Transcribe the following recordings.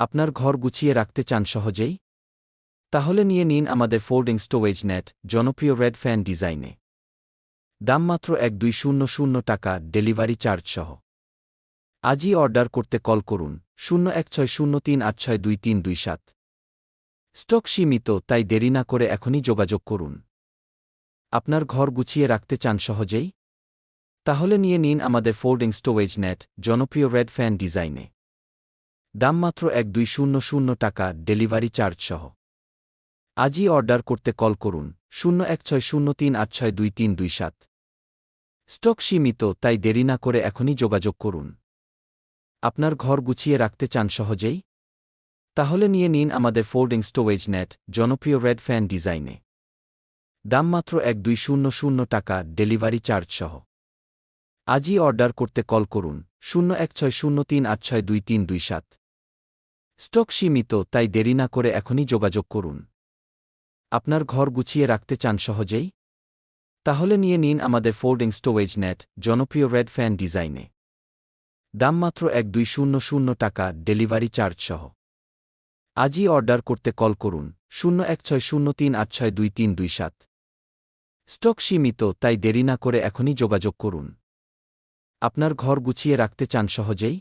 আপনার ঘর গুছিয়ে রাখতে চান সহজেই? তাহলে নিয়ে নিন আমাদের ফোল্ডিং স্টোরেজ নেট, জনপ্রিয় রেড ফ্যান ডিজাইনে। দাম মাত্র 1200 টাকা, ডেলিভারি চার্জ সহ। আজই অর্ডার করতে কল করুন 016038623227। স্টক সীমিত, তাই দেরি না করে এখনই যোগাযোগ করুন। আপনার ঘর গুছিয়ে রাখতে চান সহজেই? তাহলে নিয়ে নিন আমাদের ফোল্ডিং স্টোরেজ নেট, জনপ্রিয় রেড ফ্যান ডিজাইনে। দাম মাত্র 1200 টাকা, ডেলিভারি চার্জ সহ। আজই অর্ডার করতে কল করুন 016038623227। স্টক সীমিত, তাই দেরি না করে এখনই যোগাযোগ করুন। আপনার ঘর গুছিয়ে রাখতে চান সহজেই? তাহলে নিয়ে নিন আমাদের ফোল্ডিং স্টোরেজ নেট, জনপ্রিয় রেড ফ্যান ডিজাইনে। দাম মাত্র 1200 টাকা, ডেলিভারি চার্জ সহ। আজই অর্ডার করতে কল করুন 016038623227। স্টক সীমিত, তাই দেরি না করে এখনই যোগাযোগ করুন। আপনার ঘর গুছিয়ে রাখতে চান সহজেই? তাহলে নিয়ে নিন আমাদের ফোল্ডিং স্টোরেজ নেট, জনপ্রিয় রেড ফ্যান ডিজাইনে। দাম মাত্র 1200 টাকা, ডেলিভারি চার্জ সহ। আজই অর্ডার করতে কল করুন 016038623227। স্টক সীমিত, তাই দেরি না করে এখনই যোগাযোগ করুন। আপনার ঘর গুছিয়ে রাখতে চান সহজেই?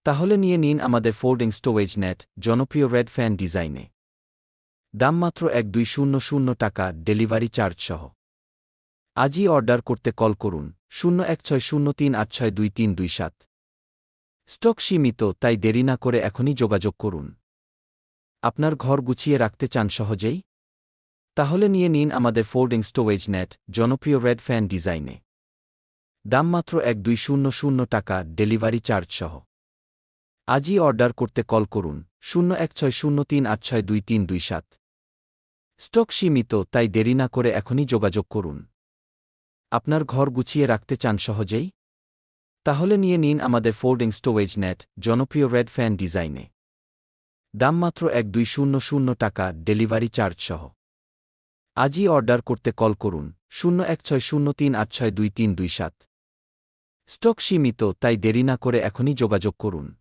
তাহলে নিয়ে নিন আমাদের ফোল্ডিং স্টোরেজ নেট, জনপ্রিয় রেড ফ্যান ডিজাইনে। দাম মাত্র 1200 টাকা, ডেলিভারি চার্জ সহ। আজই অর্ডার করতে কল করুন 016038623227। স্টক সীমিত, তাই দেরি না করে এখনই যোগাযোগ করুন। আপনার ঘর গুছিয়ে রাখতে চান সহজেই? তাহলে নিয়ে নিন আমাদের ফোল্ডিং স্টোরেজ নেট, জনপ্রিয় রেড ফ্যান ডিজাইনে। দাম মাত্র 1200 টাকা, ডেলিভারি চার্জ সহ। আজই অর্ডার করতে কল করুন 016038623227। স্টক সীমিত, তাই দেরি না করে এখনই যোগাযোগ করুন। আপনার ঘর গুছিয়ে রাখতে চান সহজেই? তাহলে নিয়ে নিন আমাদের ফোল্ডিং স্টোরেজ নেট, জনপ্রিয় রেড ফ্যান ডিজাইনে। দাম মাত্র 1200 টাকা, ডেলিভারি চার্জ সহ। আজই অর্ডার করতে কল করুন 016038623227। স্টক সীমিত, তাই দেরি না করে এখনই যোগাযোগ করুন।